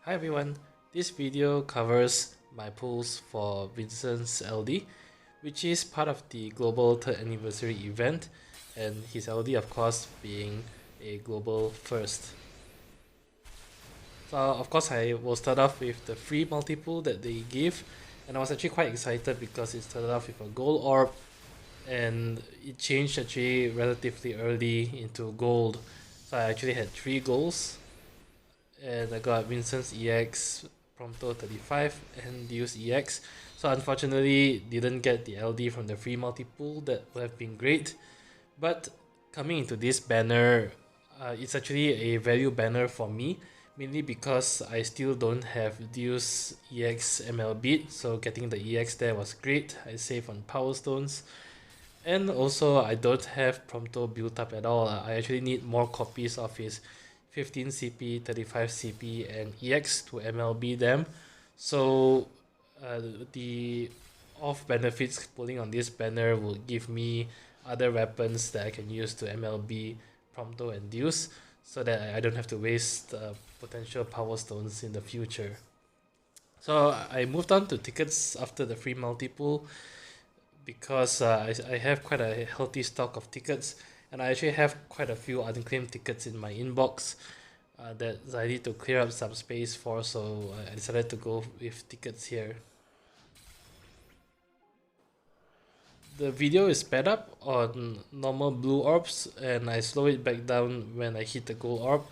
Hi everyone, this video covers my pulls for Vincent's LD, which is part of the global 3rd anniversary event, and his LD of course being a global first. So of course I will start off with the free multi-pull that they give, and I was actually quite excited because it started off with a gold orb and it changed actually relatively early into gold. So I actually had 3 golds and I got Vincent's EX, Prompto 35 and Deus EX. So unfortunately didn't get the LD from the free multi-pool. That would have been great. But coming into this banner, it's actually a value banner for me, mainly because I still don't have Deus EX ML beat, so getting the EX there was great. I save on Power Stones. And also I don't have Prompto built up at all. I actually need more copies of his 15 CP, 35 CP and EX to MLB them. So the off benefits pulling on this banner will give me other weapons that I can use to MLB Prompto and Deus, so that I don't have to waste potential power stones in the future. So I moved on to tickets after the free multi-pool because I have quite a healthy stock of tickets, and I actually have quite a few unclaimed tickets in my inbox that I need to clear up some space for, so I decided to go with tickets here. The video is sped up on normal blue orbs and I slow it back down when I hit the gold orb,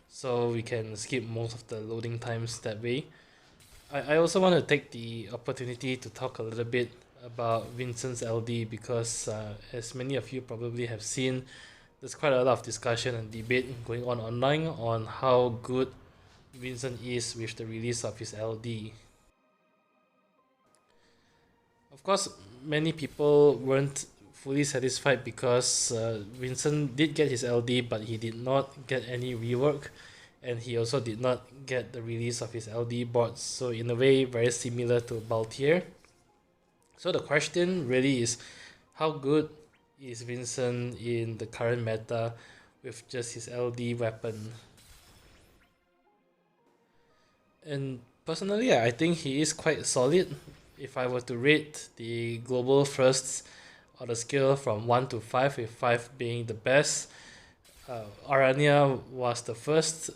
so we can skip most of the loading times that way. I also want to take the opportunity to talk a little bit about Vincent's LD because as many of you probably have seen, there's quite a lot of discussion and debate going on online on how good Vincent is with the release of his LD. Of course, many people weren't fully satisfied because Vincent did get his LD, but he did not get any rework, and he also did not get the release of his LD boards. So in a way, very similar to Baltier. So the question really is, how good is Vincent in the current meta with just his LD weapon? And personally, I think he is quite solid. If I were to rate the global firsts on a scale from 1 to 5, with 5 being the best, Arania was the first,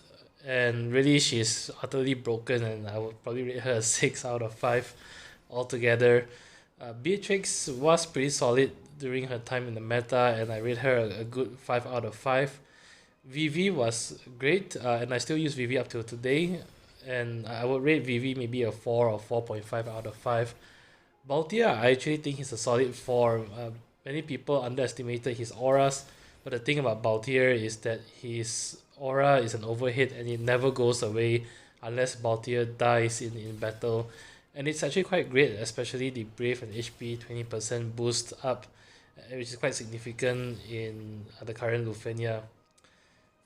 and really she's utterly broken, and I would probably rate her a 6 out of 5 altogether. Beatrix was pretty solid during her time in the meta, and I rate her a good 5 out of 5. Vivi was great, and I still use Vivi up till today, and I would rate Vivi maybe a 4 or 4.5 out of 5. Baltia, I actually think he's a solid 4. Many people underestimated his auras, but the thing about Baltier is that his aura is an overhead and it never goes away unless Baltier dies in battle. And it's actually quite great, especially the Brave and HP 20% boost up, which is quite significant in the current Lufenia.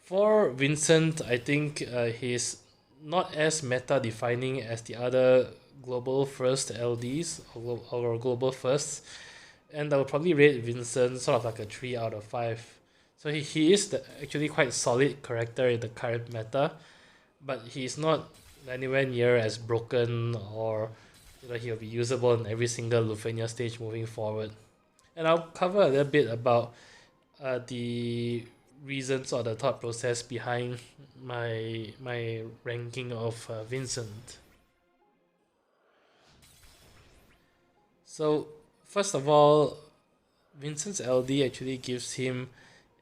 For Vincent, I think he's not as meta defining as the other global first LDs or global firsts, and I would probably rate Vincent sort of like a 3 out of 5. So he is actually quite solid character in the current meta, but he's not anywhere near as broken, or he'll be usable in every single Lufenia stage moving forward. And I'll cover a little bit about the reasons or the thought process behind my ranking of Vincent. So first of all, Vincent's LD actually gives him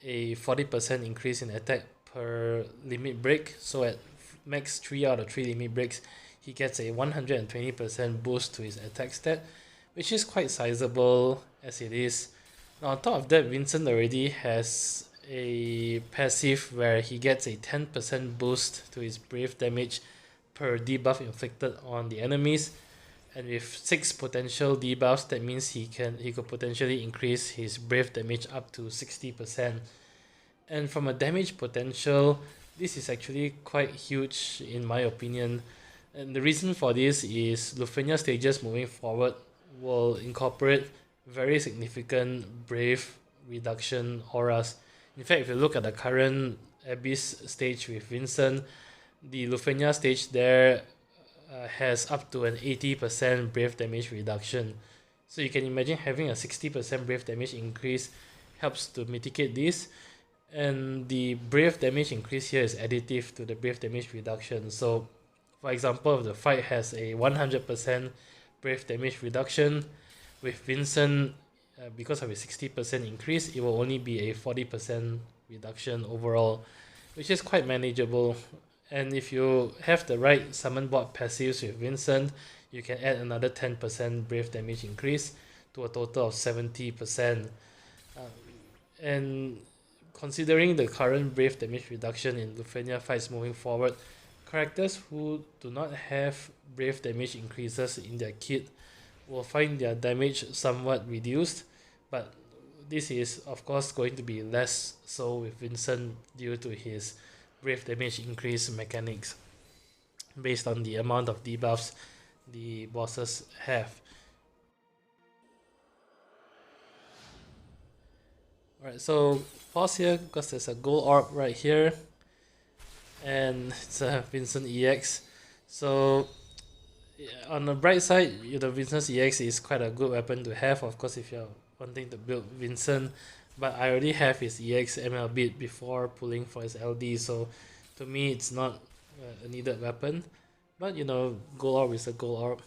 a 40% increase in attack per limit break. So at max 3 out of 3 limit breaks, he gets a 120% boost to his attack stat, which is quite sizable as it is. Now on top of that, Vincent already has a passive where he gets a 10% boost to his brave damage per debuff inflicted on the enemies, and with 6 potential debuffs, that means he could potentially increase his brave damage up to 60%. And from a damage potential, this is actually quite huge in my opinion. And the reason for this is Lufenia stages moving forward will incorporate very significant brave reduction auras. In fact, if you look at the current Abyss stage with Vincent, the Lufenia stage there has up to an 80% brave damage reduction. So you can imagine having a 60% brave damage increase helps to mitigate this. And the brave damage increase here is additive to the brave damage reduction. So for example, if the fight has a 100% brave damage reduction, with Vincent, because of a 60% increase, it will only be a 40% reduction overall, which is quite manageable. And if you have the right summon board passives with Vincent, you can add another 10% brave damage increase to a total of 70%. And considering the current brave damage reduction in Lufenia fights moving forward, characters who do not have brave damage increases in their kit will find their damage somewhat reduced, but this is of course going to be less so with Vincent due to his brave damage increase mechanics based on the amount of debuffs the bosses have. Alright, so pause here because there's a gold orb right here and it's a Vincent EX. So on the bright side, the Vincent EX is quite a good weapon to have, of course, if you're wanting to build Vincent. But I already have his EX ML bit before pulling for his LD, so to me it's not a needed weapon. But gold orb is a gold orb.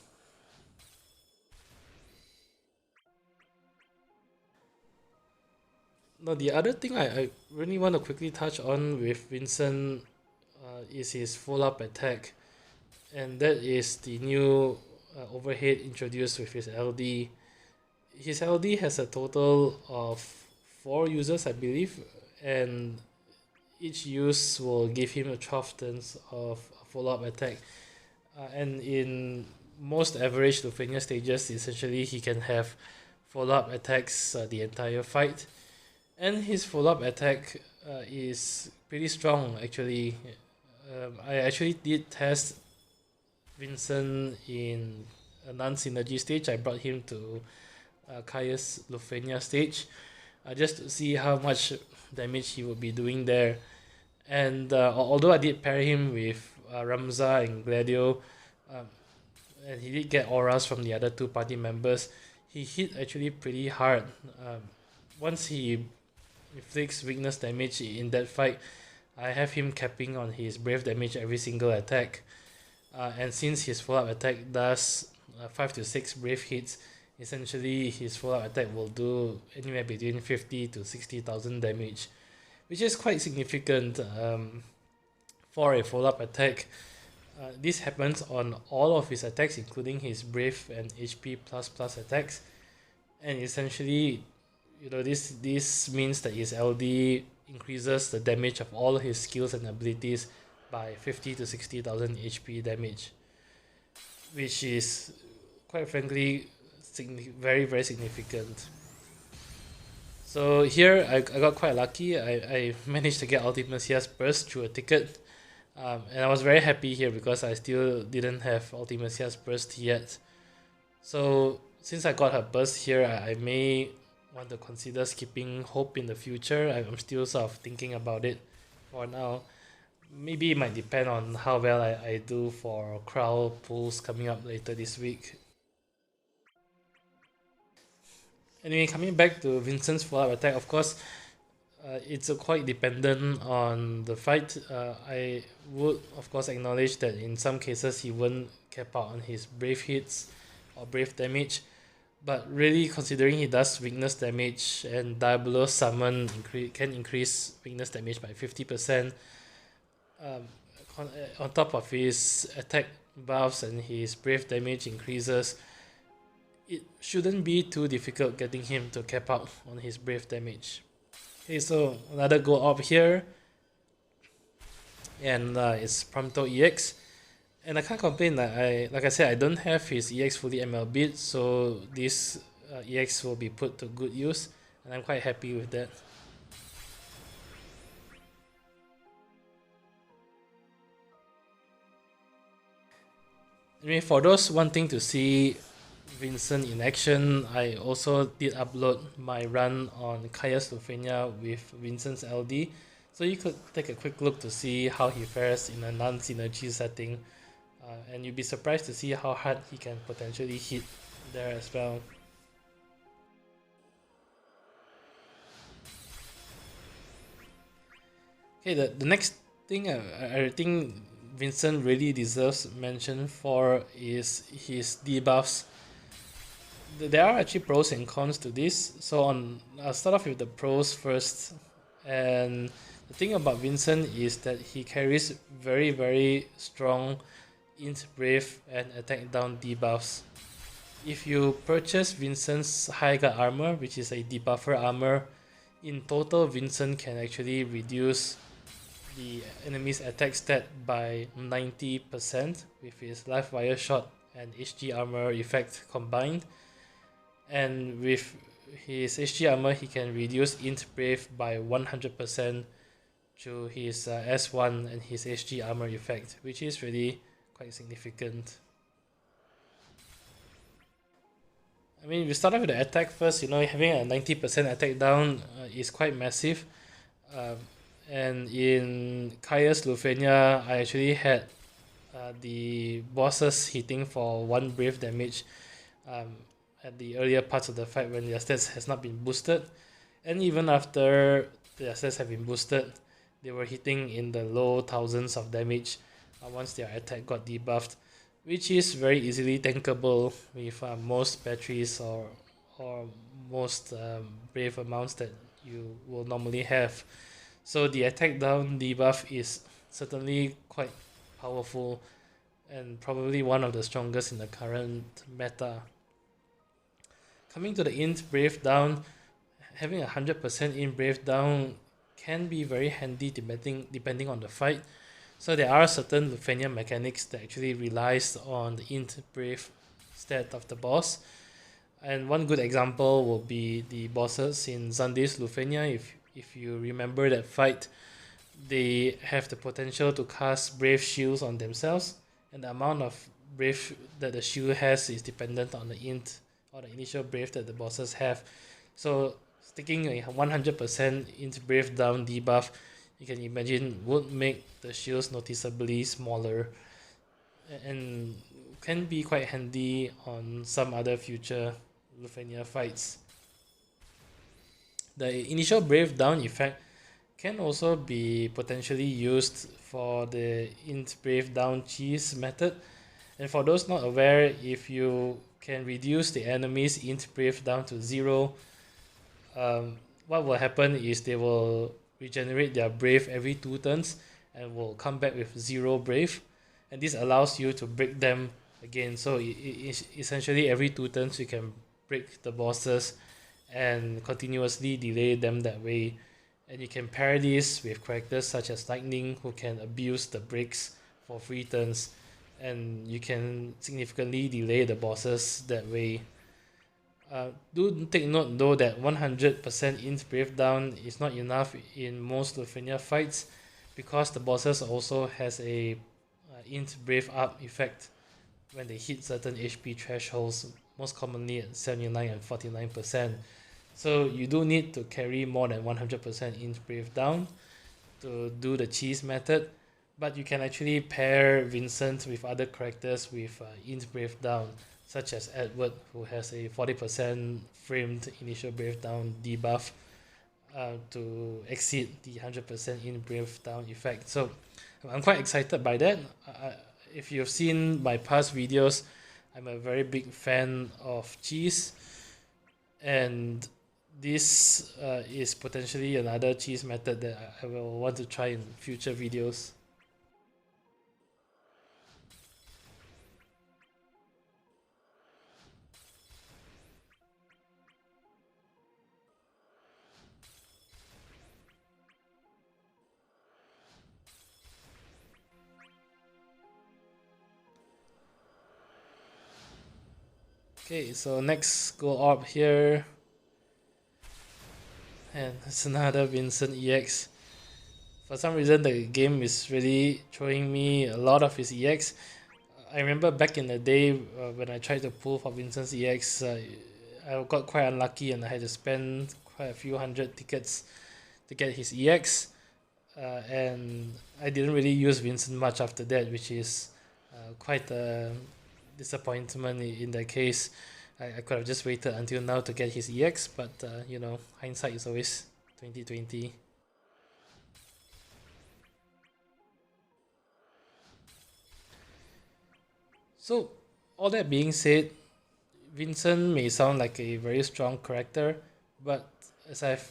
Now the other thing I really want to quickly touch on with Vincent is his follow-up attack. And that is the new overhead introduced with his LD. His LD has a total of 4 users, I believe, and each use will give him a 12 turns of follow-up attack. And in most average Lufenia stages, essentially he can have follow-up attacks the entire fight. And his follow-up attack is pretty strong actually. I actually did test Vincent in a non-synergy stage. I brought him to Kaya's Lufenia stage just to see how much damage he would be doing there. And although I did pair him with Ramza and Gladio, and he did get auras from the other 2 party members, he hit actually pretty hard. Once he inflicts weakness damage in that fight, I have him capping on his brave damage every single attack. And since his follow-up attack does 5 to 6 brave hits, essentially his follow-up attack will do anywhere between 50 to 60,000 damage, which is quite significant for a follow-up attack. This happens on all of his attacks, including his brave and HP plus attacks, and essentially, this means that his LD increases the damage of all his skills and abilities by 50 to 60,000 HP damage, which is quite frankly very, very significant. So here I got quite lucky. I managed to get Ultimasia's Burst through a ticket, and I was very happy here because I still didn't have Ultimasia's Burst yet. So since I got her Burst here, I may want to consider skipping Hope in the future. I'm still sort of thinking about it for now. Maybe it might depend on how well I do for crowd pulls coming up later this week. Anyway, coming back to Vincent's follow-up attack, of course, it's quite dependent on the fight. I would, of course, acknowledge that in some cases he won't cap out on his brave hits or brave damage. But really, considering he does weakness damage and Diablo Summon can increase weakness damage by 50%, on top of his attack buffs and his brave damage increases, it shouldn't be too difficult getting him to cap out on his brave damage. Okay, so another gold orb here, and it's Prompto EX. And I can't complain that like I said, I don't have his EX fully ML bit, so this EX will be put to good use, and I'm quite happy with that. Anyway, for those wanting to see Vincent in action, I also did upload my run on Kaya's Lufenia with Vincent's LD. So you could take a quick look to see how he fares in a non-synergy setting, and you'd be surprised to see how hard he can potentially hit there as well. Okay, the next thing I think Vincent really deserves mention for is his debuffs. There are actually pros and cons to this. So I'll start off with the pros first. And the thing about Vincent is that he carries very strong int brave and attack down debuffs. If you purchase Vincent's high guard armor, which is a debuffer armor, in total Vincent can actually reduce the enemy's attack stat by 90% with his live wire shot and HG armor effect combined. And with his HG armor, he can reduce int brave by 100% through his S1 and his HG armor effect, which is really quite significant. I mean, we start off with the attack first. You know, having a 90% attack down is quite massive. And in Kaya's Lufenia, I actually had the bosses hitting for 1 brave damage at the earlier parts of the fight when their stats has not been boosted. And even after their stats have been boosted, they were hitting in the low thousands of damage once their attack got debuffed, which is very easily tankable with most batteries or most brave amounts that you will normally have. So the attack down debuff is certainly quite powerful and probably one of the strongest in the current meta. Coming to the int brave down, having 100% int brave down can be very handy depending on the fight. So there are certain Lufenia mechanics that actually relies on the int brave stat of the boss. And one good example will be the bosses in Zundi's Lufenia. If you remember that fight, they have the potential to cast brave shields on themselves, and the amount of brave that the shield has is dependent on the int or the initial brave that the bosses have. So sticking a 100% int brave down debuff, you can imagine, would make the shields noticeably smaller and can be quite handy on some other future Lufenia fights. The initial brave down effect can also be potentially used for the int brave down cheese method. And for those not aware, if you can reduce the enemy's int brave down to 0, what will happen is they will regenerate their brave every 2 turns and will come back with 0 brave, and this allows you to break them again. So essentially every 2 turns you can break the bosses and continuously delay them that way. And you can pair this with characters such as Lightning, who can abuse the breaks for 3 turns, and you can significantly delay the bosses that way. Do take note though that 100% int brave down is not enough in most Lufenia fights, because the bosses also has a int brave up effect when they hit certain HP thresholds, most commonly at 79 and 49%. So you do need to carry more than 100% int brave down to do the cheese method, but you can actually pair Vincent with other characters with int brave down, such as Edward, who has a 40% framed initial brave down debuff to exceed the 100% int brave down effect. So I'm quite excited by that. If you've seen my past videos, I'm a very big fan of cheese, and this is potentially another cheese method that I will want to try in future videos. Okay, so next go orb here, and it's another Vincent EX. For some reason the game is really throwing me a lot of his EX. I remember back in the day when I tried to pull for Vincent's EX, I got quite unlucky and I had to spend quite a few hundred tickets to get his EX. and I didn't really use Vincent much after that, which is quite a disappointment in that case. I could have just waited until now to get his EX, but you know, hindsight is always 2020. So all that being said, Vincent may sound like a very strong character, but as I've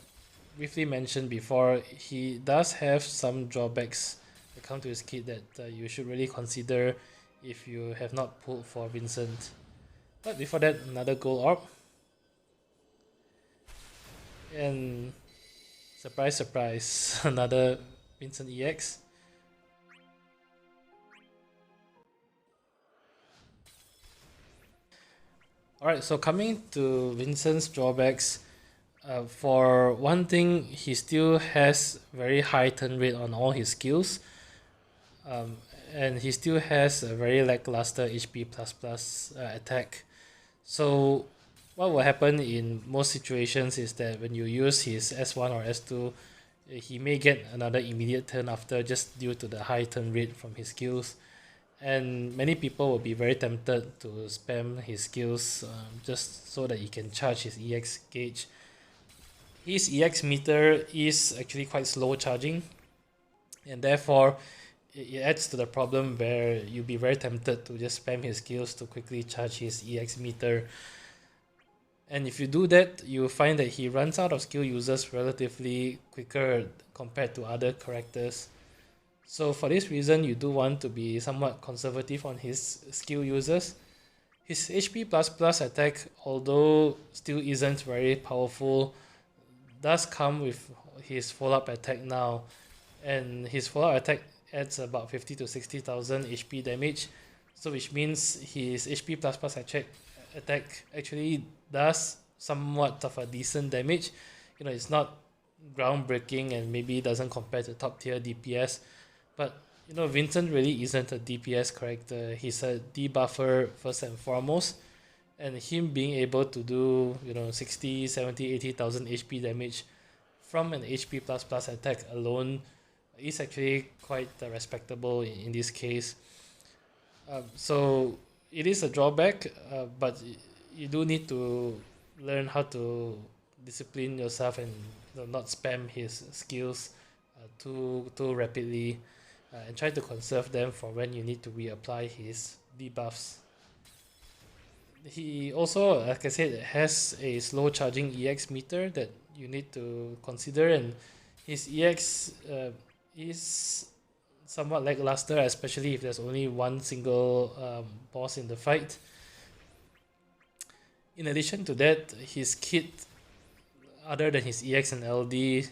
briefly mentioned before, he does have some drawbacks that come to his kit that you should really consider if you have not pulled for Vincent. But before that, another gold orb. And surprise, surprise, another Vincent EX. Alright, so coming to Vincent's drawbacks, for one thing, he still has very high turn rate on all his skills, um, and he still has a very lackluster HP attack. So what will happen in most situations is that when you use his S1 or S2, he may get another immediate turn after just due to the high turn rate from his skills. And many people will be very tempted to spam his skills just so that he can charge his EX gauge. His EX meter is actually quite slow charging, and therefore it adds to the problem where you'll be very tempted to just spam his skills to quickly charge his EX meter. And if you do that, you'll find that he runs out of skill users relatively quicker compared to other characters. So for this reason, you do want to be somewhat conservative on his skill users. His HP++ attack, although still isn't very powerful, does come with his follow-up attack now. And his follow-up attack adds about 50 to 60,000 HP damage. So which means his HP++ attack actually does somewhat of a decent damage. You know, it's not groundbreaking and maybe doesn't compare to top tier DPS, but you know, Vincent really isn't a DPS character. He's a debuffer first and foremost, and him being able to do, you know, 60, 70, 80,000 HP damage from an HP++ attack alone is actually quite respectable in this case. So it is a drawback, but you do need to learn how to discipline yourself and not spam his skills too rapidly, and try to conserve them for when you need to reapply his debuffs. He also, like I said, has a slow charging EX meter that you need to consider, and his EX is somewhat lackluster, especially if there's only one single boss in the fight. In addition to that, his kit, other than his EX and LD,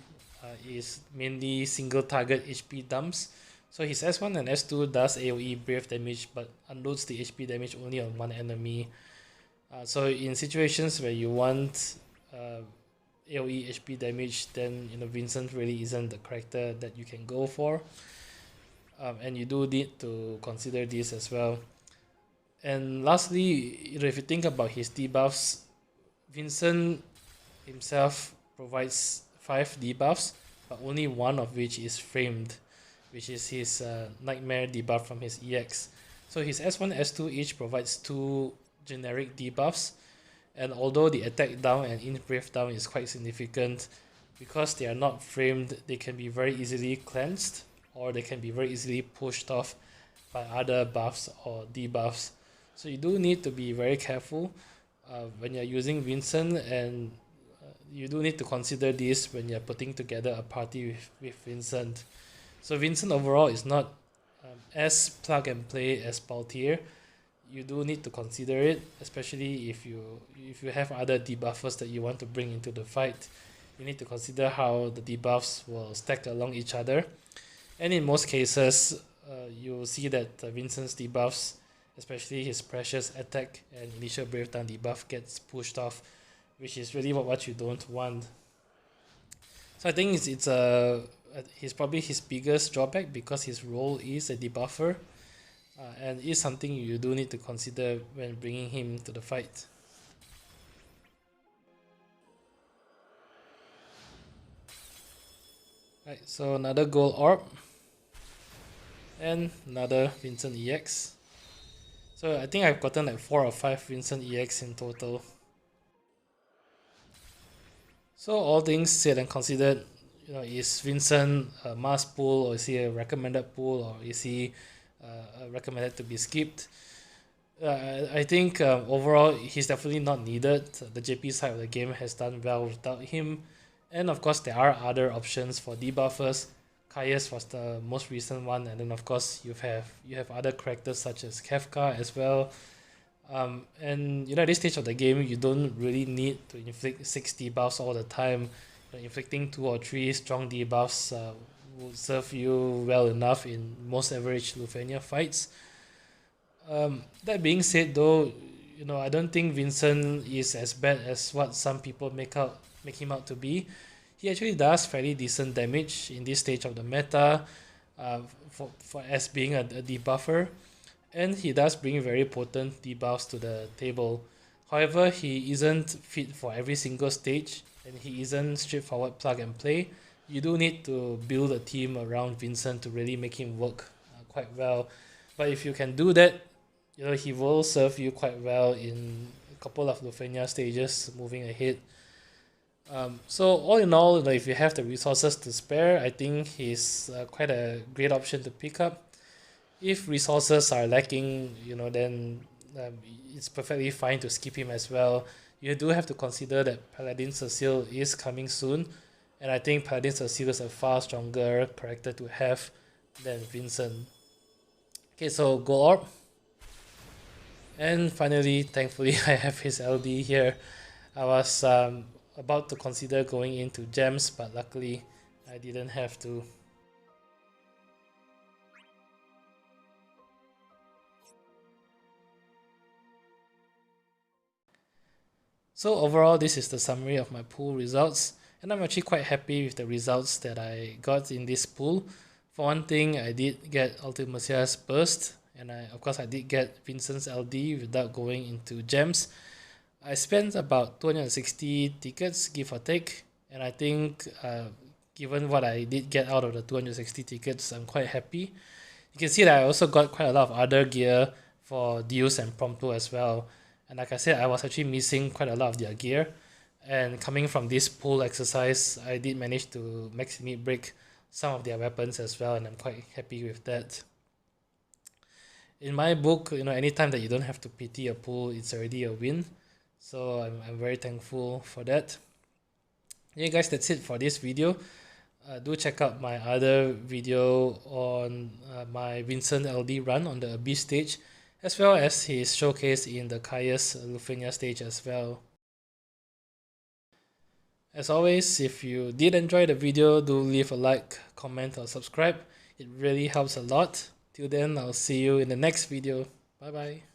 is mainly single target HP dumps. So his S1 and S2 does AoE brave damage but unloads the HP damage only on one enemy. So in situations where you want AoE HP damage, then you know Vincent really isn't the character that you can go for, and you do need to consider this as well. And lastly, you know, if you think about his debuffs, Vincent himself provides 5 debuffs, but only one of which is framed, which is his Nightmare debuff from his EX. So his S1, S2 each provides 2 generic debuffs, and although the attack down and int brave down is quite significant, because they are not framed, they can be very easily cleansed, or they can be very easily pushed off by other buffs or debuffs. So you do need to be very careful when you're using Vincent, and you do need to consider this when you're putting together a party with Vincent. So Vincent overall is not as plug and play as Baltier. You do need to consider it, especially if you have other debuffers that you want to bring into the fight. You need to consider how the debuffs will stack along each other. And in most cases, you'll see that Vincent's debuffs, especially his precious attack and initial brave down debuff, gets pushed off, which is really what you don't want. So I think he's probably his biggest drawback because his role is a debuffer, and is something you do need to consider when bringing him to the fight. Right, so another gold orb. And another Vincent EX. So I think I've gotten like 4 or 5 Vincent EX in total. So all things said and considered, is Vincent a must pull, or is he a recommended pull, or is he recommended to be skipped? I think overall he's definitely not needed. The JP side of the game has done well without him, and of course there are other options for debuffers. Caius was the most recent one, and then of course you have other characters such as Kefka as well. And at this stage of the game, you don't really need to inflict 6 debuffs all the time. Inflicting 2 or 3 strong debuffs will serve you well enough in most average Lufenia fights. That being said, though, I don't think Vincent is as bad as what some people make him out to be. He actually does fairly decent damage in this stage of the meta, for as being a debuffer. And he does bring very potent debuffs to the table. However, he isn't fit for every single stage, and he isn't straightforward plug and play. You do need to build a team around Vincent to really make him work quite well. But if you can do that, he will serve you quite well in a couple of Lufenia stages moving ahead. So all in all, if you have the resources to spare, I think he's quite a great option to pick up. If resources are lacking, then it's perfectly fine to skip him as well. You do have to consider that Paladin Cecile is coming soon, and I think Paladin Cecile is a far stronger character to have than Vincent. Okay, so Gold Orb. And finally, thankfully, I have his LD here. I was about to consider going into gems, but luckily I didn't have to. So overall, this is the summary of my pool results, and I'm actually quite happy with the results that I got in this pool. For one thing, I did get Ultimasia's Burst, and of course I did get Vincent's LD without going into gems. I spent about 260 tickets, give or take, and I think given what I did get out of the 260 tickets, I'm quite happy. You can see that I also got quite a lot of other gear for Deus and Prompto as well. And like I said, I was actually missing quite a lot of their gear. And coming from this pool exercise, I did manage to max limit break some of their weapons as well, and I'm quite happy with that. In my book, anytime that you don't have to pity a pool, it's already a win. So I'm very thankful for that. Yeah, guys, that's it for this video. Do check out my other video on my Vincent LD run on the Abyss stage, as well as his showcase in the Caius Lufenia stage as well. As always, if you did enjoy the video, do leave a like, comment or subscribe. It really helps a lot. Till then, I'll see you in the next video. Bye bye.